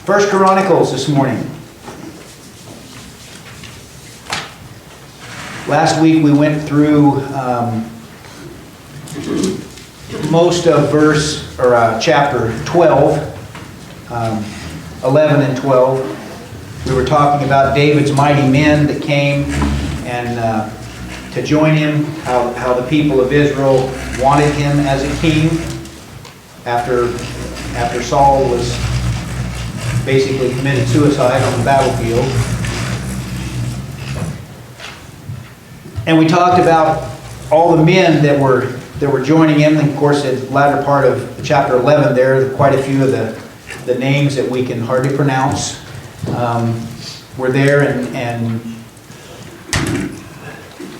First Chronicles this morning. Last week we went through most of chapter 12, 11 and 12. We were talking about David's mighty men that came and to join him, how the people of Israel wanted him as a king after Saul was basically committed suicide on the battlefield. And we talked about all the men that were joining him. And of course, the latter part of chapter 11 there, quite a few of the names that we can hardly pronounce were there. And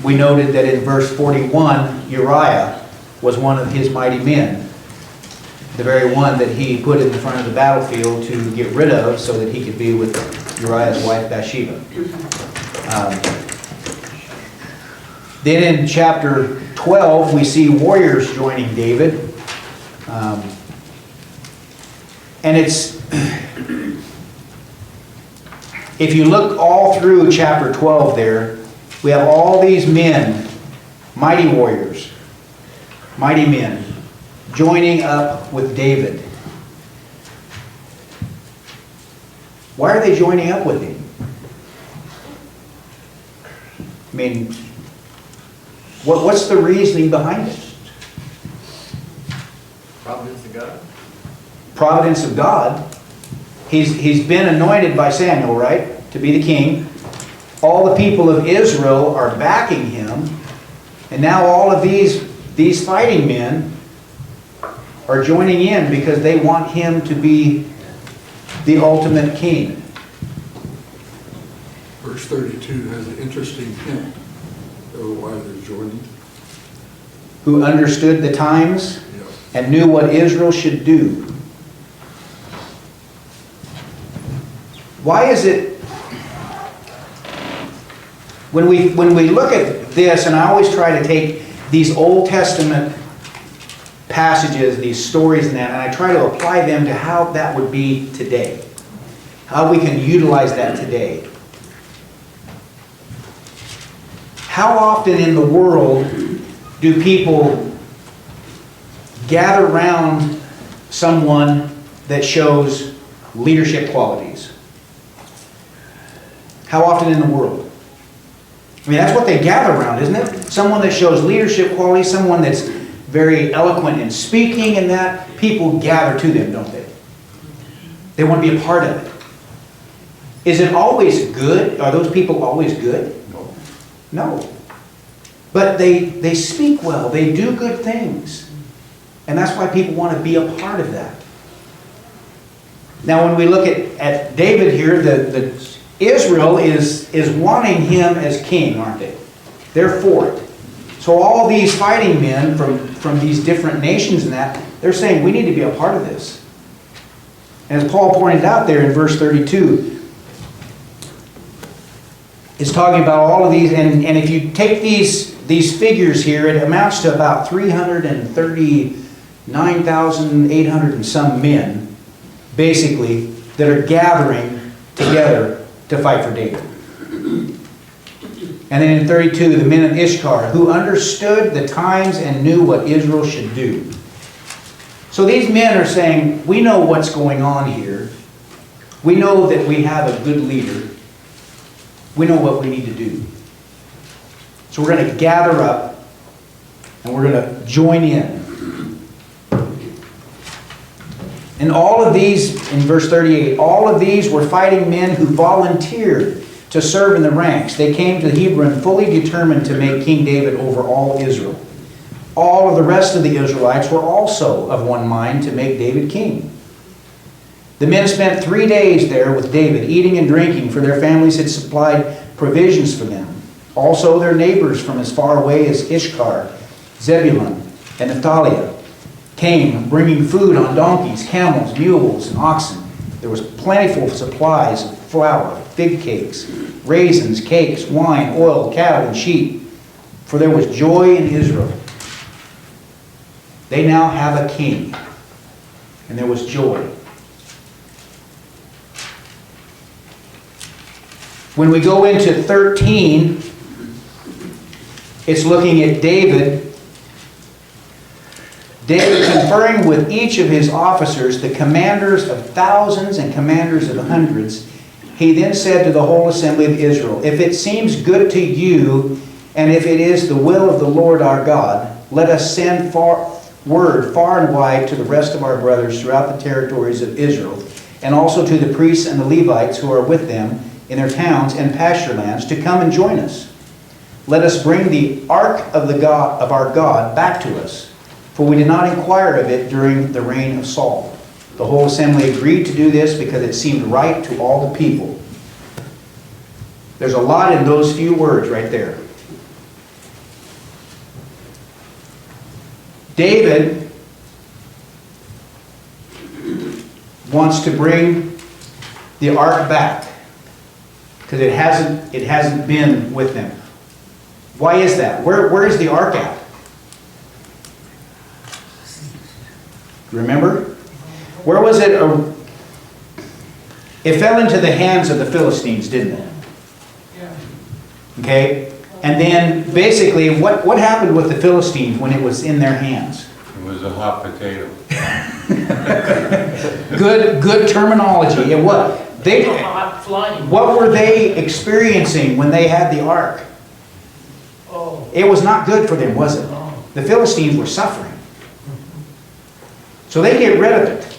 we noted that in verse 41, Uriah was one of his mighty men. The very one that he put in the front of the battlefield to get rid of so that he could be with Uriah's wife Bathsheba. Then in chapter 12, we see warriors joining David. And it's, if you look all through chapter 12 there, we have all these men, mighty warriors, mighty men, joining up with David. Why are they joining up with him? I mean, what's the reasoning behind it? Providence of God. Providence of God. He's been anointed by Samuel, right, to be the king. All the people of Israel are backing him, and now all of these fighting men are joining in because they want him to be the ultimate king. Verse 32 has an interesting hint of why they're joining. Who understood the times and knew what Israel should do. Why is it, when we look at this, and I always try to take these Old Testament passages, these stories and I try to apply them to how that would be today. How we can utilize that today. How often in the world do people gather around someone that shows leadership qualities? How often in the world? I mean, that's what they gather around, isn't it? Someone that shows leadership qualities, someone that's very eloquent in speaking, and that people gather to them, don't they? They want to be a part of it. Is it always good? Are those people always good? No. But they speak well. They do good things. And that's why people want to be a part of that. Now when we look at David here, the Israel is wanting him as king, aren't they? They're for it. So all these fighting men from these different nations and that, they're saying we need to be a part of this. And as Paul pointed out there in verse 32, it's talking about all of these, and if you take these figures here, it amounts to about 339,800 and some men, basically, that are gathering together to fight for David. And then in 32, the men of Ishkar, who understood the times and knew what Israel should do. So these men are saying, we know what's going on here. We know that we have a good leader. We know what we need to do. So we're going to gather up and we're going to join in. And all of these, in verse 38, all of these were fighting men who volunteered to serve in the ranks. They came to Hebron fully determined to make King David over all Israel. All of the rest of the Israelites were also of one mind to make David king. The men spent 3 days there with David, eating and drinking, for their families had supplied provisions for them. Also their neighbors from as far away as Ishkar, Zebulun, and Naphtali came, bringing food on donkeys, camels, mules, and oxen. There was plentiful supplies of flour, fig cakes, raisins, cakes, wine, oil, cattle, and sheep. For there was joy in Israel. They now have a king. And there was joy. When we go into 13, it's looking at David. David conferring with each of his officers, the commanders of thousands and commanders of hundreds. He then said to the whole assembly of Israel, if it seems good to you, and if it is the will of the Lord our God, let us send word far and wide to the rest of our brothers throughout the territories of Israel, and also to the priests and the Levites who are with them in their towns and pasture lands, to come and join us. Let us bring the ark of our God back to us, for we did not inquire of it during the reign of Saul. The whole assembly agreed to do this because it seemed right to all the people. There's a lot in those few words right there. David wants to bring the ark back because it hasn't been with them. Why is that? Where is the ark at? Remember? Where was it? It fell into the hands of the Philistines, didn't it? Yeah. Okay? And then basically, what happened with the Philistines when it was in their hands? It was a hot potato. Good terminology. It was. Hot flying. What were they experiencing when they had the ark? Oh. It was not good for them, was it? No. The Philistines were suffering. So they get rid of it.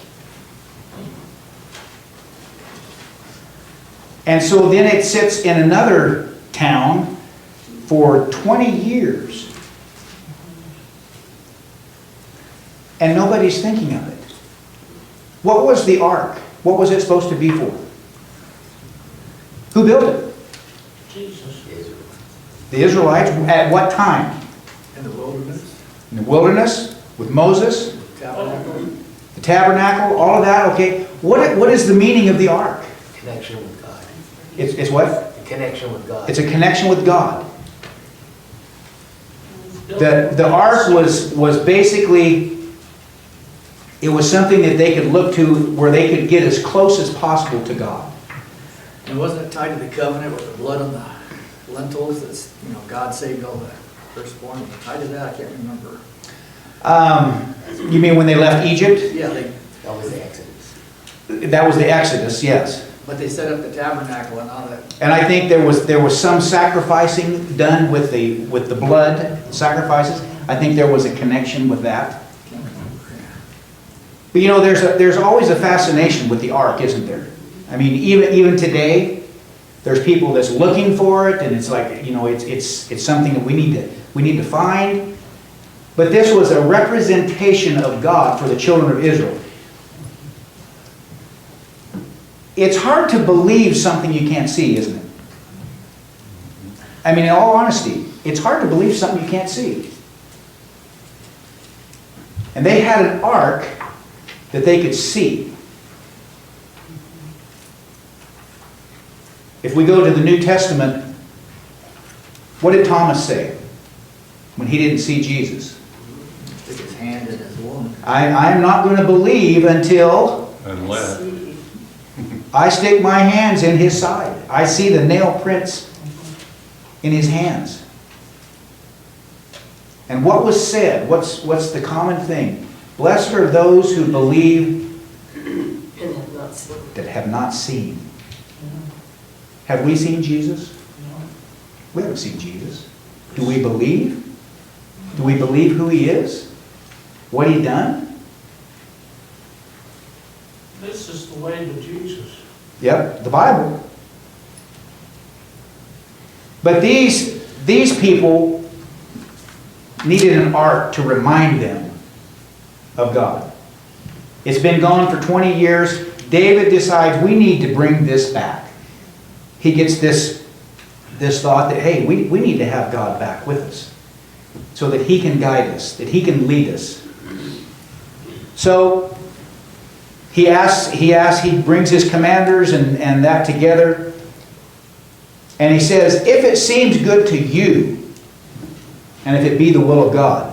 And so then it sits in another town for 20 years. And nobody's thinking of it. What was the ark? What was it supposed to be for? Who built it? Jesus. The Israelites. At what time? In the wilderness, In the wilderness? With Moses? tabernacle, The tabernacle? All of that? Okay. What is the meaning of the ark? Connection with God. It's what? A connection with God. It's a connection with God. The ark was basically, it was something that they could look to where they could get as close as possible to God. and wasn't it tied to the covenant with the blood on the lentils? That's, God saved all the firstborn. Was it tied to that? I can't remember. You mean when they left Egypt? Yeah, That was the Exodus. That was the Exodus, yes. but they set up the tabernacle and all that. And I think there was some sacrificing done with the blood sacrifices. I think there was a connection with that. But there's always a fascination with the ark, isn't there? I mean, even today, there's people that's looking for it, and it's like, it's something that we need to find. But this was a representation of God for the children of Israel. It's hard to believe something you can't see, isn't it? I mean, in all honesty, it's hard to believe something you can't see. And they had an ark that they could see. If we go to the New Testament, what did Thomas say when he didn't see Jesus? Stick his hand in his wound. I'm not going to believe until Unless, I stick my hands in his side. I see the nail prints in his hands. And what was said? What's the common thing? Blessed are those who believe that have not seen. Have we seen Jesus? We haven't seen Jesus. Do we believe? Do we believe who he is? What he done? This is the way to Jesus. Yep, the Bible. But these people needed an ark to remind them of God. It's been gone for 20 years. David decides we need to bring this back. He gets this thought that, hey, we need to have God back with us so that he can guide us, that he can lead us. So he brings his commanders and that together. And he says, if it seems good to you, and if it be the will of God,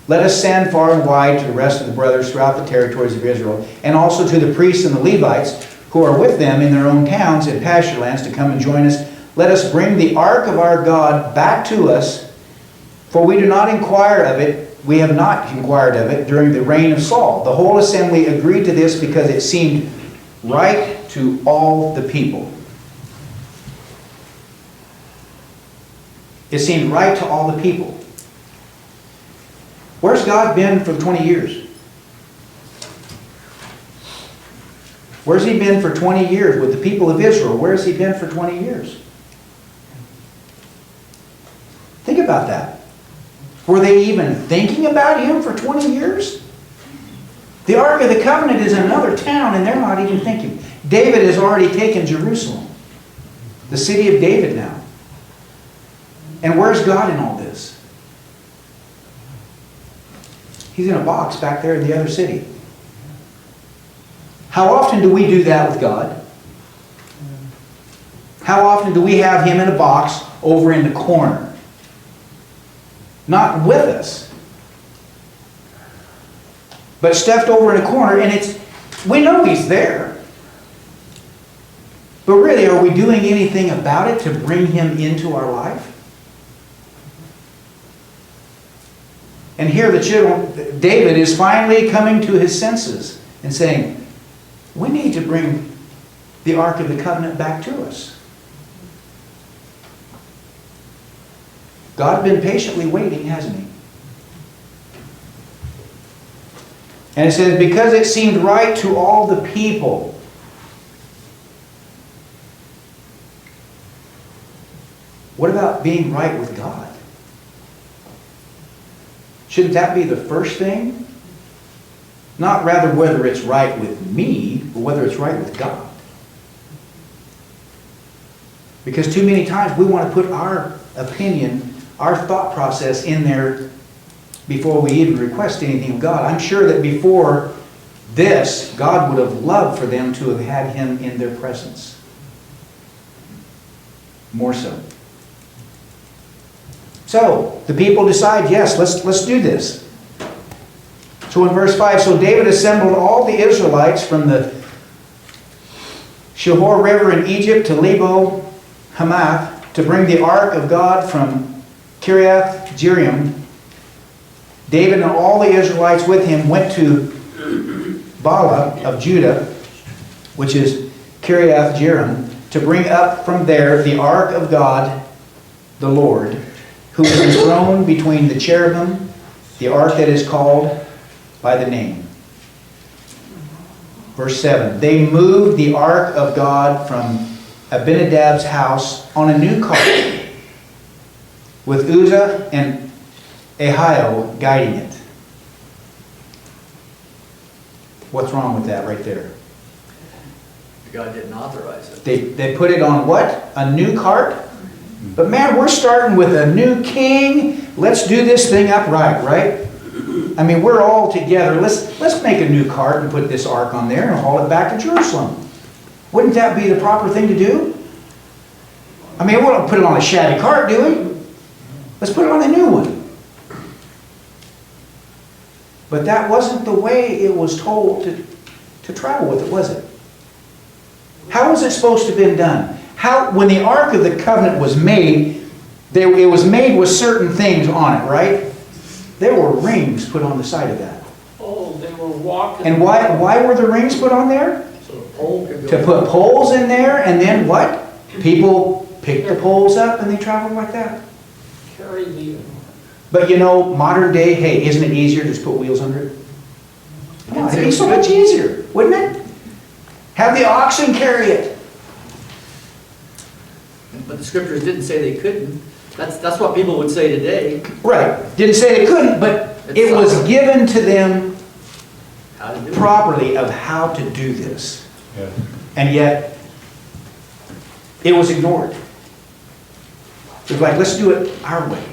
let us send far and wide to the rest of the brothers throughout the territories of Israel, and also to the priests and the Levites who are with them in their own towns and pasture lands to come and join us. Let us bring the ark of our God back to us, for we do not inquire of it. We have not inquired of it during the reign of Saul. The whole assembly agreed to this because it seemed right to all the people. It seemed right to all the people. Where's God been for 20 years? Where's He been for 20 years with the people of Israel? Where's He been for 20 years? Think about that. Were they even thinking about Him for 20 years? The Ark of the Covenant is in another town and they're not even thinking. David has already taken Jerusalem, the city of David now. And where's God in all this? He's in a box back there in the other city. How often do we do that with God? How often do we have Him in a box over in the corner? Not with us, but stuffed over in a corner, and we know He's there. But really, are we doing anything about it to bring Him into our life? And here David is finally coming to his senses and saying, we need to bring the Ark of the Covenant back to us. God's been patiently waiting, hasn't He? And it says, because it seemed right to all the people. What about being right with God? Shouldn't that be the first thing? Not rather whether it's right with me, but whether it's right with God. Because too many times we want to put our opinion, our thought process in there before we even request anything of God. I'm sure that before this, God would have loved for them to have had Him in their presence. More so. So, the people decide, yes, let's do this. So in verse 5, so David assembled all the Israelites from the Shihor River in Egypt to Lebo Hamath to bring the ark of God from Kiriath Jearim. David and all the Israelites with him went to Bala of Judah, which is Kiriath Jearim, to bring up from there the ark of God, the Lord, who is enthroned between the cherubim, the ark that is called by the name. Verse 7, they moved the ark of God from Abinadab's house on a new cart, with Uzzah and Ahio guiding it. What's wrong with that right there? God didn't authorize it. They put it on what? A new cart? But man, we're starting with a new king. Let's do this thing upright, right? I mean, we're all together. Let's make a new cart and put this ark on there and haul it back to Jerusalem. Wouldn't that be the proper thing to do? I mean, we don't put it on a shabby cart, do we? Let's put it on a new one. But that wasn't the way it was told to travel with it, was it? How was it supposed to have been done? When the Ark of the Covenant was made, it was made with certain things on it, right? There were rings put on the side of that. Oh, they were walking. And why were the rings put on there? So the pole could go. To put poles in there, and then what? People picked the poles up and they traveled like that. Carry the... But you know, modern day, hey, isn't it easier to just put wheels under it? Come on, it'd be so much easier, wouldn't it? Have the oxen carry it. But the scriptures didn't say they couldn't. That's what people would say today. Right. Didn't say they couldn't, but it was given to them How to do it. properly of how to do this. Yeah. And yet, it was ignored. It was like, let's do it our way.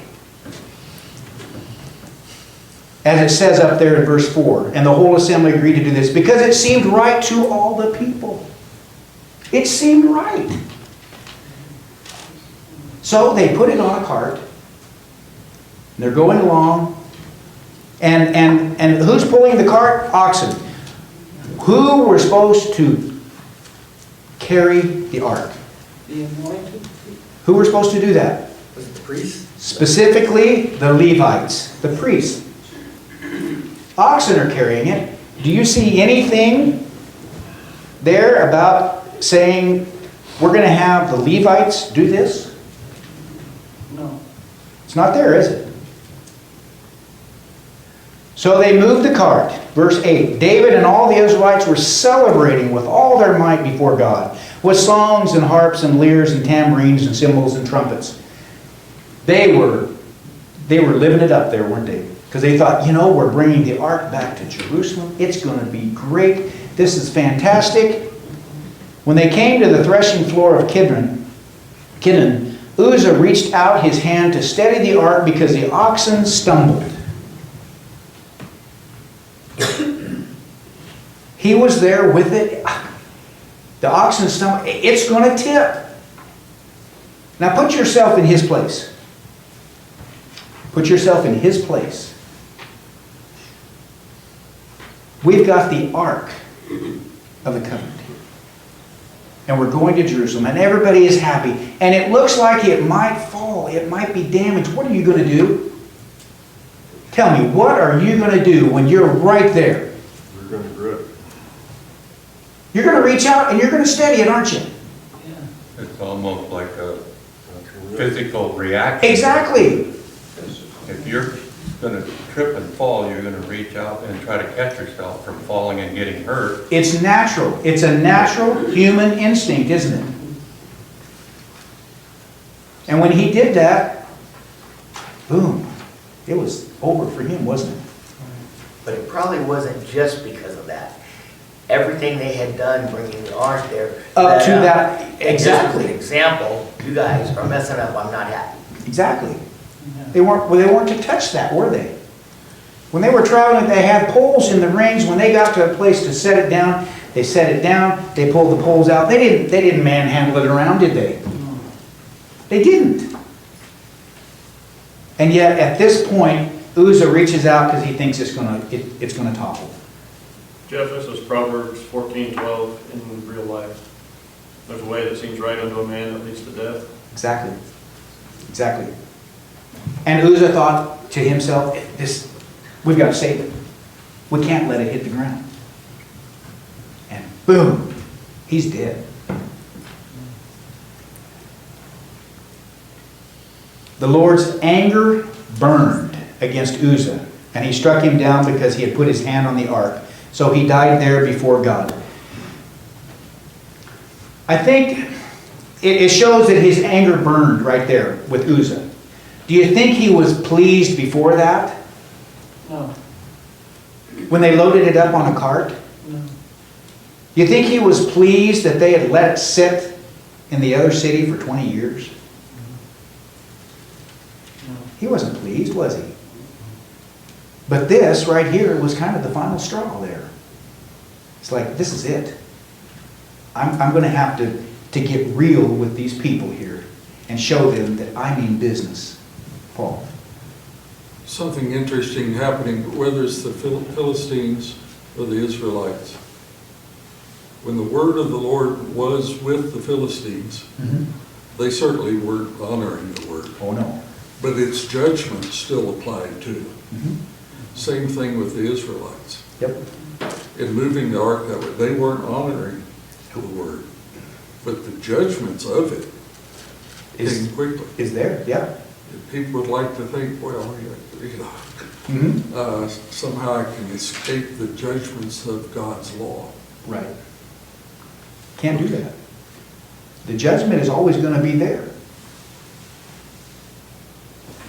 As it says up there in verse 4, and the whole assembly agreed to do this because it seemed right to all the people. It seemed right. So they put it on a cart. And they're going along. And who's pulling the cart? Oxen. Who were supposed to carry the ark. The anointed people. Who were supposed to do that? Was it the priests? Specifically, the Levites, the priests. Oxen are carrying it. Do you see anything there about saying we're going to have the Levites do this? No. It's not there, is it? So they moved the cart. Verse 8. David and all the Israelites were celebrating with all their might before God, with songs and harps and lyres and tambourines and cymbals and trumpets. They were living it up there, weren't they? Because they thought, we're bringing the ark back to Jerusalem. It's going to be great. This is fantastic. When they came to the threshing floor of Kidron, Uzzah reached out his hand to steady the ark because the oxen stumbled. He was there with it. The oxen stumbled. It's going to tip. Now put yourself in his place. Put yourself in his place. We've got the ark of the covenant. And we're going to Jerusalem. And everybody is happy. And it looks like it might fall. It might be damaged. What are you going to do? Tell me, what are you going to do when you're right there? We're going to grip. You're going to reach out and you're going to steady it, aren't you? Yeah. It's almost like a physical reaction. Exactly. If you're going to trip and fall, you're going to reach out and try to catch yourself from falling and getting hurt. It's natural. It's a natural human instinct, isn't it? And when he did that, boom, it was over for him, wasn't it? But it probably wasn't just because of that. Everything they had done bringing the ark there. Up to that, And just as exactly. an example, you guys are messing up, I'm not happy. Exactly. They weren't to touch that, were they? When they were traveling, they had poles in the rings. When they got to a place to set it down, they set it down. They pulled the poles out. They didn't manhandle it around, did they? They didn't. And yet, at this point, Uzzah reaches out because he thinks it's going to topple. Jeff, this is Proverbs 14:12 in real life. There's a way that seems right unto a man that leads to death. Exactly. Exactly. And Uzzah thought to himself, we've got to save it. We can't let it hit the ground. And boom, he's dead. The Lord's anger burned against Uzzah, and he struck him down because he had put his hand on the ark. So he died there before God. I think it shows that his anger burned right there with Uzzah. Do you think he was pleased before that? No. When they loaded it up on a cart? No. You think he was pleased that they had let it sit in the other city for 20 years? No. He wasn't pleased, was he? But this right here was kind of the final straw there. It's like, this is it. I'm going to have to get real with these people here and show them that I mean business. Paul. Something interesting happening, whether it's the Philistines or the Israelites. When the word of the Lord was with the Philistines, they certainly weren't honoring the word. Oh, no. But its judgment still applied to them. Same thing with the Israelites. Yep. In moving the ark that way, they weren't honoring the word. But the judgments of it came quickly. Is there? Yeah. People would like to think, well, somehow I can escape the judgments of God's law. Right. Can't do that. The judgment is always going to be there.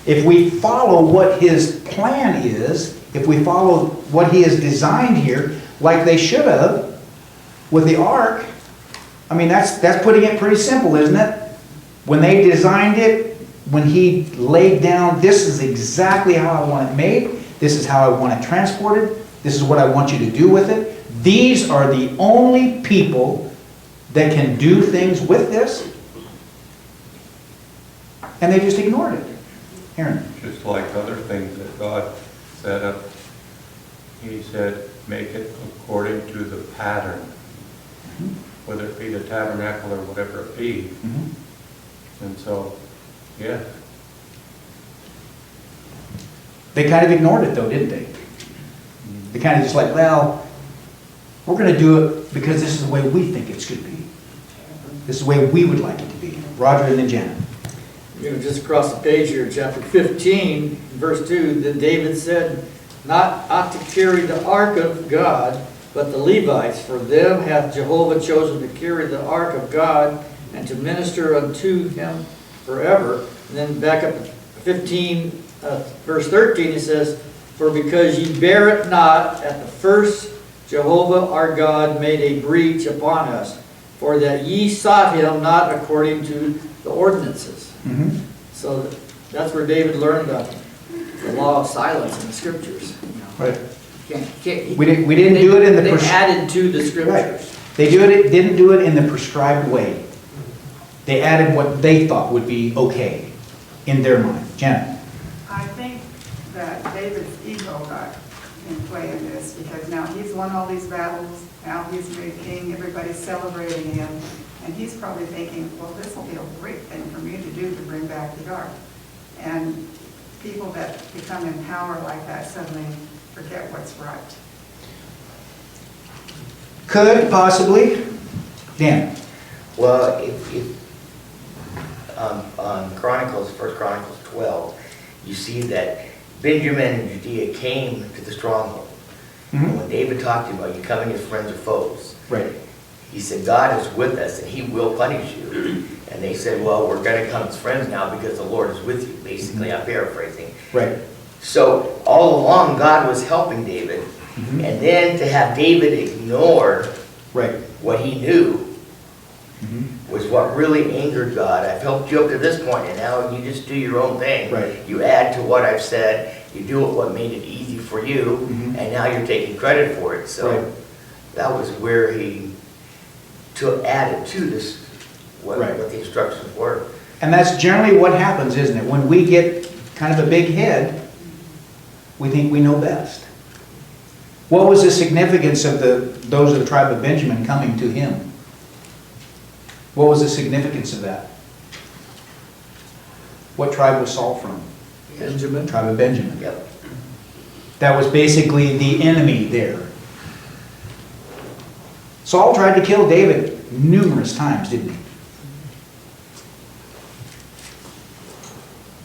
If we follow what his plan is, if we follow what he has designed here, like they should have with the ark, I mean, that's putting it pretty simple, isn't it? When they designed it, when he laid down, this is exactly how I want it made, this is how I want it transported, this is what I want you to do with it. These are the only people that can do things with this. And they just ignored it. Aaron. Just like other things that God set up, he said, make it according to the pattern. whether it be the tabernacle or whatever it be. Mhm. And so, yeah, They kind of ignored it though, didn't they? They kind of just like, well, we're going to do it because this is the way we think it should be. This is the way we would like it to be. Roger and then Janet. You know, just across the page here, chapter 15, verse 2, that David said, not ought to carry the ark of God, but the Levites, for them hath Jehovah chosen to carry the ark of God and to minister unto him forever. And then back up to 15, verse 13, it says, for because ye bear it not, at the first Jehovah our God made a breach upon us, for that ye sought him not according to the ordinances. Mm-hmm. So that's where David learned the law of silence in the scriptures. You know. Right. We We didn't do it in the They pers- added to the Right. scriptures. They didn't do it in the prescribed way. They added what they thought would be okay in their mind. Janet. I think that David's ego got in play in this, because now he's won all these battles, now he's made king, everybody's celebrating him, and he's probably thinking, well, this will be a great thing for me to do to bring back the ark. And people that become in power like that suddenly forget what's right. Could possibly. Dan. Well, if on Chronicles, 1 Chronicles 12, you see that Benjamin and Judea came to the stronghold. And when David talked to him about you coming as friends or foes, Right. he said, God is with us and he will punish you. And they said, well, we're going to come as friends now because the Lord is with you. Basically, I'm paraphrasing. Right. So all along, God was helping David. Mhm. And then to have David ignore Right. what he knew Mhm. was what really angered God. I've helped you up to this point, and now you just do your own thing. Right. You add to what I've said, you do what made it easy for you, Mhm. and now you're taking credit for it. So Right. that was where he added to this, what Right. the instructions were. And that's generally what happens, isn't it? When we get kind of a big head, we think we know best. What was the significance of those of the tribe of Benjamin coming to him? What was the significance of that? What tribe was Saul from? Benjamin. Tribe of Benjamin. Yep. That was basically the enemy there. Saul tried to kill David numerous times, didn't he?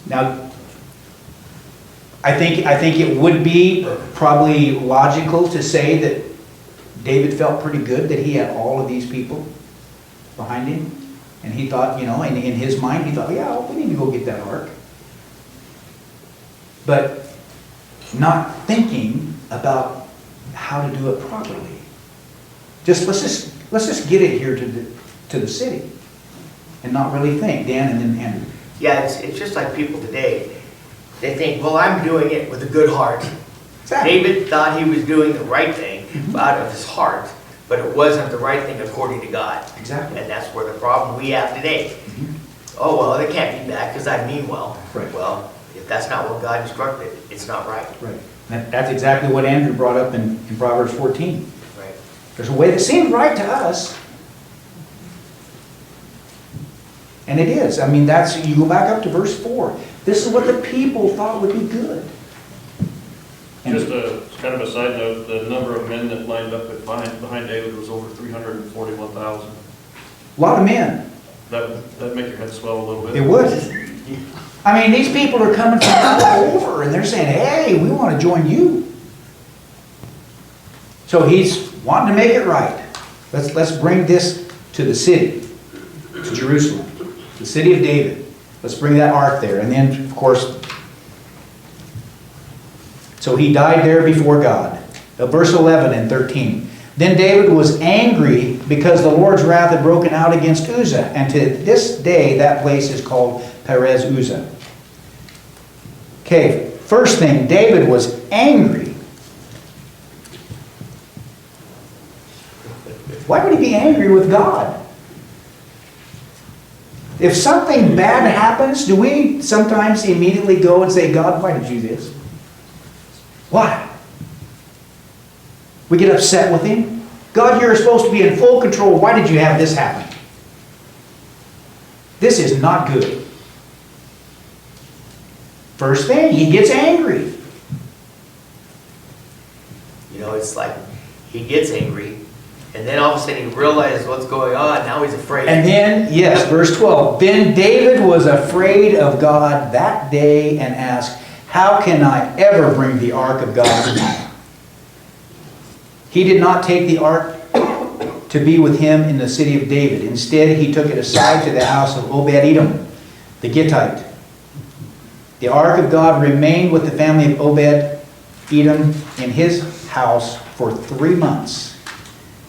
Now, I think it would be probably logical to say that David felt pretty good that he had all of these people behind him. And he thought, you know, in his mind, he thought, yeah, we need to go get that ark. But not thinking about how to do it properly. Let's just get it here to the city and not really think. Dan and then Andrew. Yeah, it's just like people today. They think, well, I'm doing it with a good heart. Exactly. David thought he was doing the right thing out of his heart, but it wasn't the right thing according to God. Exactly. And that's where the problem we have today. Oh, well, they can't be bad because I mean well. Right. Well, if that's not what God instructed, it's not right. Right. That's exactly what Andrew brought up in Proverbs 14. Right. There's a way that seems right to us. And it is. I mean, you go back up to verse 4. This is what the people thought would be good. And Just a kind of a side note, the number of men that lined up behind David was over 341,000. a lot of men. That'd make your head swell a little bit. It would. I mean, these people are coming from all over, and they're saying, hey, we want to join you. So he's wanting to make it right. Let's bring this to the city, to Jerusalem, the city of David. Let's bring that ark there. And then, of course, so he died there before God. Verse 11 and 13. Then David was angry because the Lord's wrath had broken out against Uzzah. And to this day, that place is called Perez Uzzah. Okay, first thing, David was angry. Why would he be angry with God? If something bad happens, do we sometimes immediately go and say, God, why did you do this? Why? We get upset with him. God, you're supposed to be in full control. Why did you have this happen? This is not good. First thing, he gets angry. You know, it's like he gets angry, and then all of a sudden he realizes what's going on. Now he's afraid. And then, yes, verse 12. Then David was afraid of God that day and asked, how can I ever bring the ark of God? He did not take the ark to be with him in the city of David. Instead, he took it aside to the house of Obed-Edom, the Gittite. The ark of God remained with the family of Obed-Edom in his house for 3 months.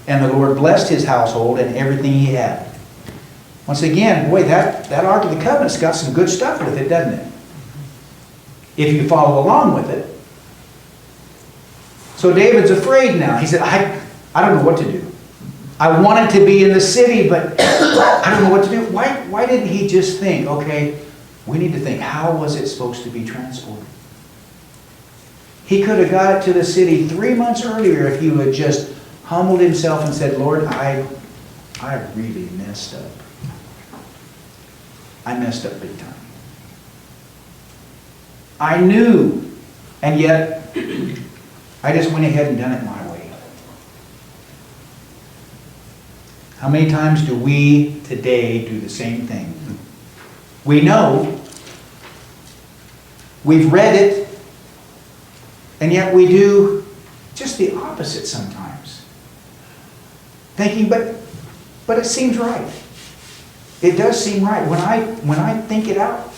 And the Lord blessed his household and everything he had. Once again, boy, that Ark of the Covenant's got some good stuff with it, doesn't it? If you follow along with it. So David's afraid now. He said, I don't know what to do. I wanted to be in the city, but I don't know what to do. Why didn't he just think, okay, we need to think, how was it supposed to be transported? He could have got it to the city 3 months earlier if he would have just humbled himself and said, Lord, I really messed up. I messed up big time. I knew, and yet I just went ahead and done it my way. How many times do we today do the same thing? We know, we've read it, and yet we do just the opposite sometimes. Thinking, but it seems right. It does seem right. When I think it out,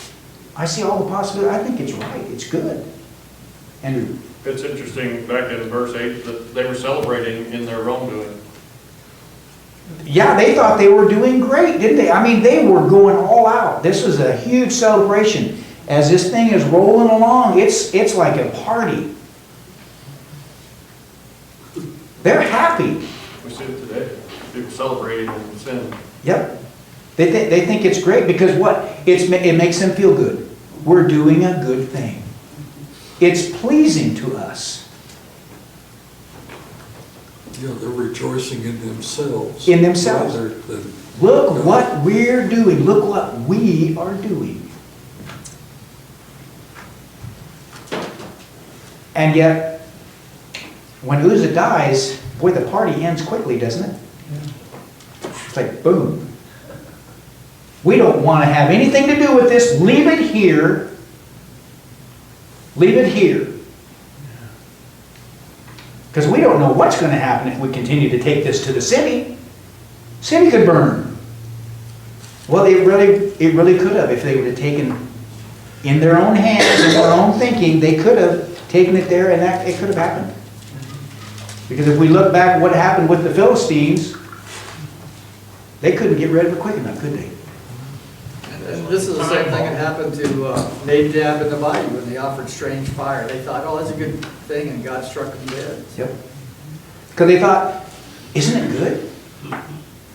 I see all the possibilities. I think it's right. It's good. Andrew? It's interesting, back in verse 8, that they were celebrating in their wrongdoing. Yeah, they thought they were doing great, didn't they? I mean, they were going all out. This was a huge celebration. As this thing is rolling along, it's like a party. They're happy. We see it today. People celebrating in sin. Yep. They think it's great because what? It makes them feel good. We're doing a good thing. It's pleasing to us. Yeah, they're rejoicing in themselves. In themselves. rather than Look God. what we're doing. Look what we are doing. And yet, when Uzzah dies, boy, the party ends quickly, doesn't it? It's like, boom. We don't want to have anything to do with this. Leave it here. Leave it here. Because we don't know what's going to happen if we continue to take this to the city. City could burn. Well, it really could have if they would have taken in their own hands, in their own thinking, they could have taken it there and it could have happened. Because if we look back at what happened with the Philistines, they couldn't get rid of it quick enough, could they? And this is the same thing that happened to Nadab and Abihu when they offered strange fire. They thought, oh, that's a good thing, and God struck them dead. Yep. Because they thought, isn't it good?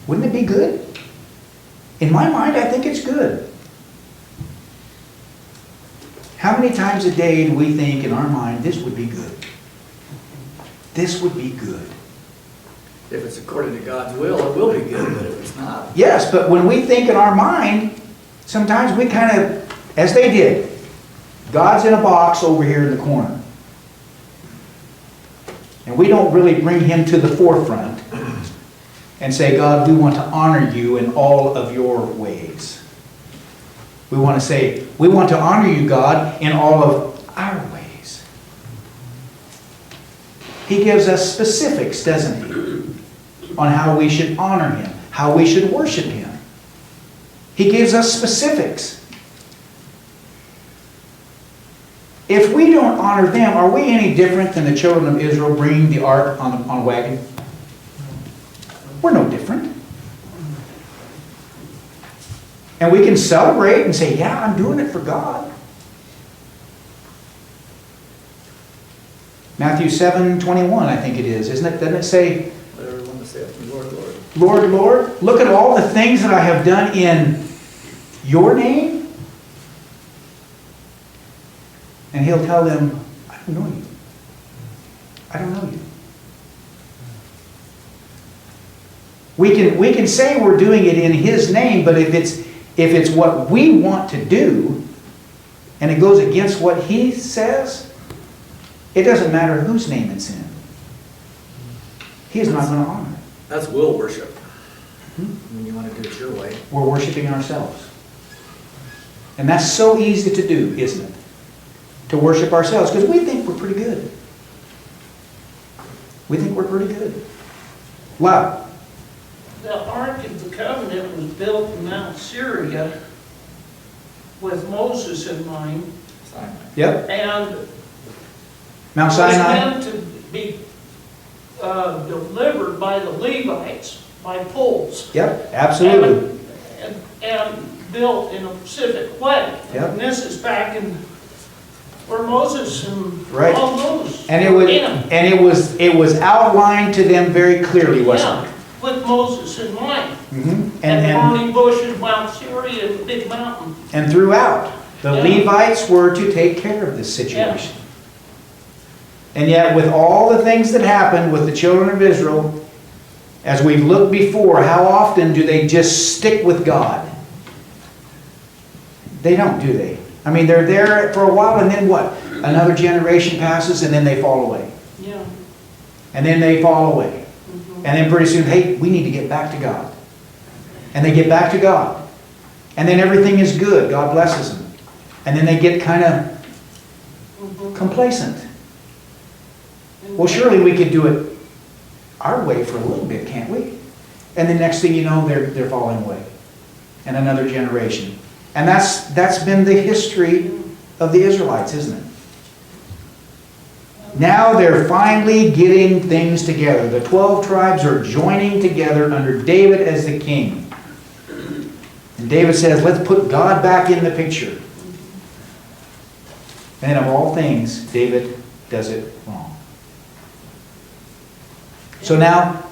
Wouldn't it be good? In my mind, I think it's good. How many times a day do we think in our mind, this would be good? This would be good. If it's according to God's will, it will be good, but if it's not. Yes, but when we think in our mind, sometimes we kind of, as they did, God's in a box over here in the corner. And we don't really bring him to the forefront and say, God, we want to honor you in all of your ways. We want to say, we want to honor you, God, in all of our ways. He gives us specifics, doesn't he, on how we should honor him, how we should worship him. He gives us specifics. If we don't honor them, are we any different than the children of Israel bringing the ark on a wagon? We're no different. And we can celebrate and say, yeah, I'm doing it for God. Matthew 7:21, I think it is, isn't it? Doesn't it say, Let everyone that saith, Lord, Lord. Lord, Lord, look at all the things that I have done in your name? And he'll tell them, I don't know you. I don't know you. We can say we're doing it in His name, but if it's what we want to do, and it goes against what He says, it doesn't matter whose name it's in. He is not going to honor it. That's will worship. When you want to do it your way. We're worshiping ourselves. And that's so easy to do, isn't it? To worship ourselves, because we think we're pretty good. We think we're pretty good. Wow. The Ark of the Covenant was built in Mount Syria with Moses in mind, Yep. and Mount it was Sinai. meant to be delivered by the Levites, by poles. Yep, absolutely. And built in a specific way. Yep. And this is back in where Moses and Right. all those. And it was outlined to them very clearly, wasn't it? Yeah, with Moses in mind. Mhm. And the burning bushes, Mount Syria, and the big mountain. And throughout, the Yeah. Levites were to take care of this situation. And yet, with all the things that happened with the children of Israel, as we've looked before, how often do they just stick with God? They don't, do they? I mean, they're there for a while, and then what? Another generation passes, and then they fall away. Yeah. And then they fall away. Mhm. And then pretty soon, hey, we need to get back to God. And they get back to God. And then everything is good. God blesses them. And then they get kind of Mhm. complacent. Well, surely we could do it our way for a little bit, can't we? And the next thing you know, they're falling away. And another generation. And that's been the history of the Israelites, isn't it? Now they're finally getting things together. The 12 tribes are joining together under David as the king. And David says, let's put God back in the picture. And of all things, David does it wrong. So now,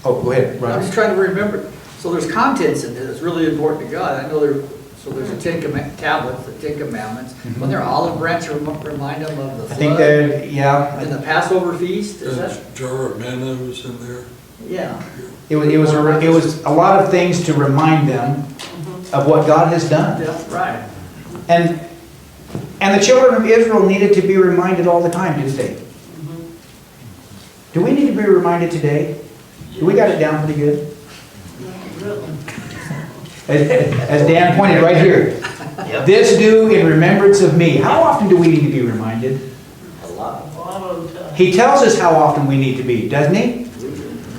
oh, go ahead, I'm brother. just trying to remember. So there's contents in there that's really important to God. I know there's the tablets, the Ten Commandments. When they're olive branch, remind them of the flood. I think that, yeah, And the Passover feast, is that? That jar of manna was in there. Yeah. it was a lot of things to remind them of what God has done. Yeah, right. And the children of Israel needed to be reminded all the time, didn't they? Do we need to be reminded today? Do we got it down pretty good? As Dan pointed right here. Yep. This do in remembrance of me. How often do we need to be reminded? A lot. A lot of He tells us how often we need to be, doesn't he?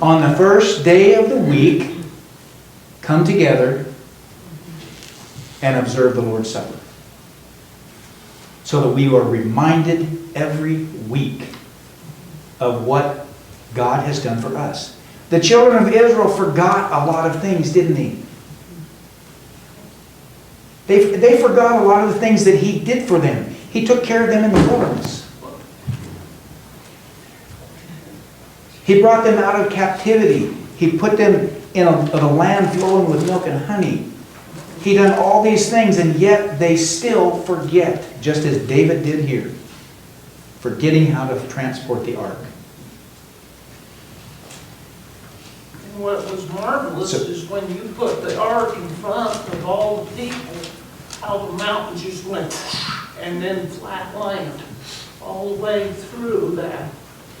On the first day of the week, come together and observe the Lord's Supper. So that we are reminded every week of what God has done for us. The children of Israel forgot a lot of things, didn't they? They forgot a lot of the things that He did for them. He took care of them in the wilderness. He brought them out of captivity. He put them in a land flowing with milk and honey. He done all these things, and yet they still forget, just as David did here, forgetting how to transport the ark. And what was marvelous is when you put the ark in front of all the people, how the mountains just went, and then flat land, all the way through that,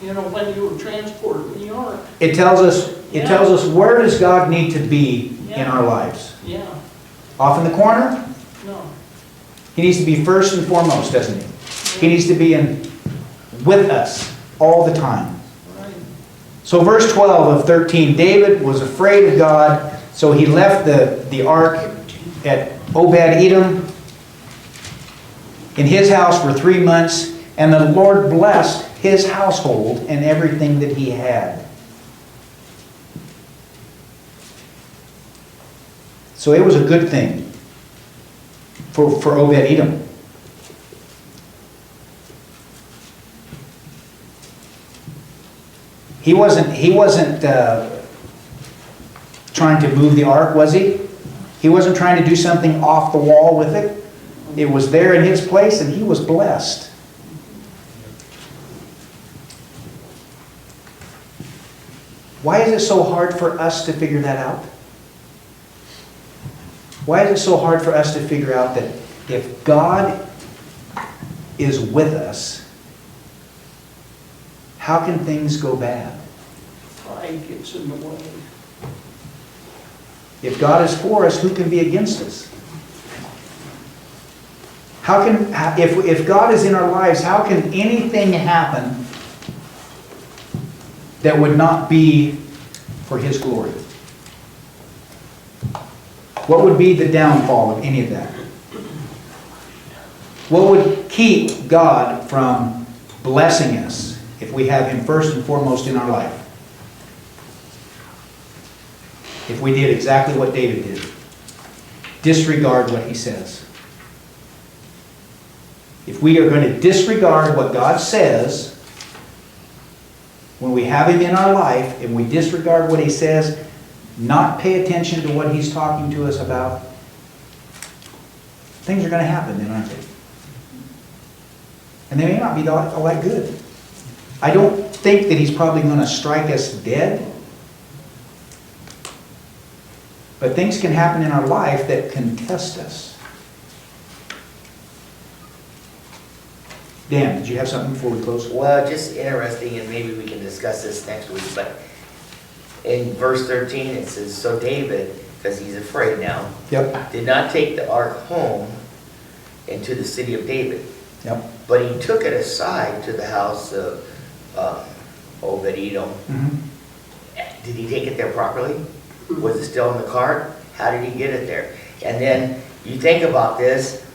you know, when you were transporting the ark. It tells us where does God need to be in our lives. Yeah, Off in the corner? no, He needs to be first and foremost, doesn't he? He needs to be with us all the time. right. So verse 12 of 13, David was afraid of God, so he left the ark at Obed-Edom in his house for 3 months, and the Lord blessed his household and everything that he had. So it was a good thing for Obed-Edom. He wasn't trying to move the ark, was he? He wasn't trying to do something off the wall with it. It was there in his place, and he was blessed. Why is it so hard for us to figure that out? Why is it so hard for us to figure out that if God is with us, how can things go bad? Pride gets in the way. If God is for us, who can be against us? How can, if God is in our lives, how can anything happen that would not be for His glory? What would be the downfall of any of that? What would keep God from blessing us if we have Him first and foremost in our life? If we did exactly what David did. Disregard what he says. If we are going to disregard what God says, when we have Him in our life, and we disregard what He says, not pay attention to what He's talking to us about, things are going to happen then, aren't they? And they may not be all that good. I don't think that He's probably going to strike us dead. But things can happen in our life that can test us. Dan, did you have something before we close? Well, just interesting, and maybe we can discuss this next week, but in verse 13 it says, so David, because he's afraid now, Yep. did not take the ark home into the city of David, Yep. but he took it aside to the house of Obed-Edom. Mm-hmm. Did he take it there properly? Was it still in the cart? How did he get it there? And then you think about this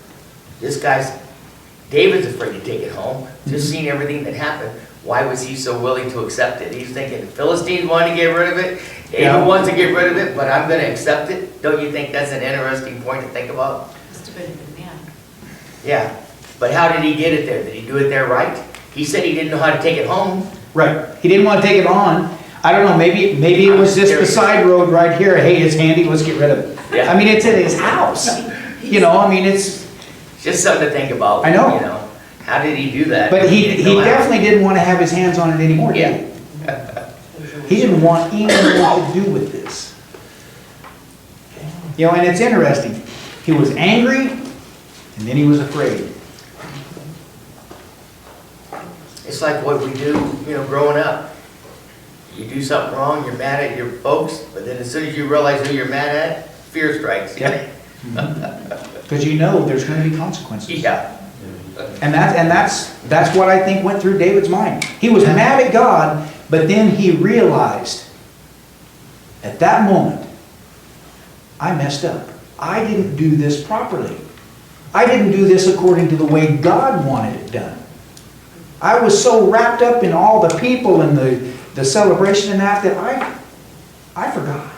David's afraid to take it home. Just seeing everything that happened, why was he so willing to accept it? He's thinking, the Philistines want to get rid of it, David wants to get rid of it, but I'm going to accept it. Don't you think that's an interesting point to think about? Must have been a good man. Yeah, but how did he get it there? Did he do it there right? He said he didn't know how to take it home. Right. He didn't want to take it on. I don't know, maybe it was just the side road right here. Hey, it's handy, let's get rid of it. Yeah. I mean, it's in his house. You know, I mean, it's... Just something to think about. I know. You know, how did he do that? But he didn't know how. definitely didn't want to have his hands on it anymore, did he? He didn't want anything to do with this. You know, and it's interesting. He was angry, and then he was afraid. It's like what we do, growing up. You do something wrong, you're mad at your folks, but then as soon as you realize who you're mad at, fear strikes. Yep. Because you know there's going to be consequences. Yeah. And that's what I think went through David's mind. He was mad at God, but then he realized at that moment, I messed up. I didn't do this properly. I didn't do this according to the way God wanted it done. I was so wrapped up in all the people and the celebration and that I forgot.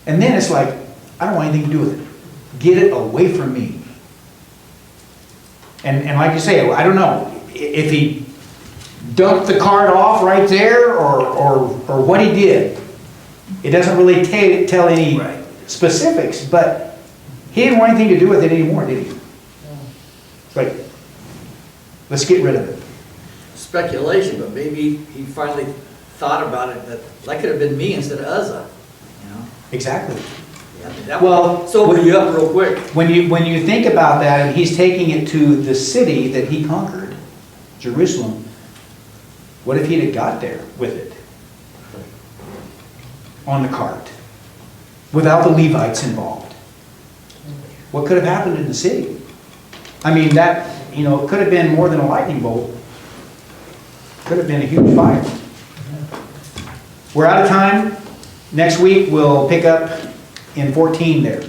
And then it's like, I don't want anything to do with it. Get it away from me. And like you say, I don't know if he dumped the cart off right there or what he did. It doesn't really tell any specifics, but he didn't want anything to do with it anymore, did he? It's like, let's get rid of it. Speculation, but maybe he finally thought about it, that could have been me instead of Uzzah. Exactly. That Well, would sober you up real quick. When you think about that, and he's taking it to the city that he conquered, Jerusalem, what if he'd have got there with it? On the cart. Without the Levites involved. What could have happened in the city? I mean, that, it could have been more than a lightning bolt. Could have been a huge fire. We're out of time. Next week, we'll pick up in 14 there.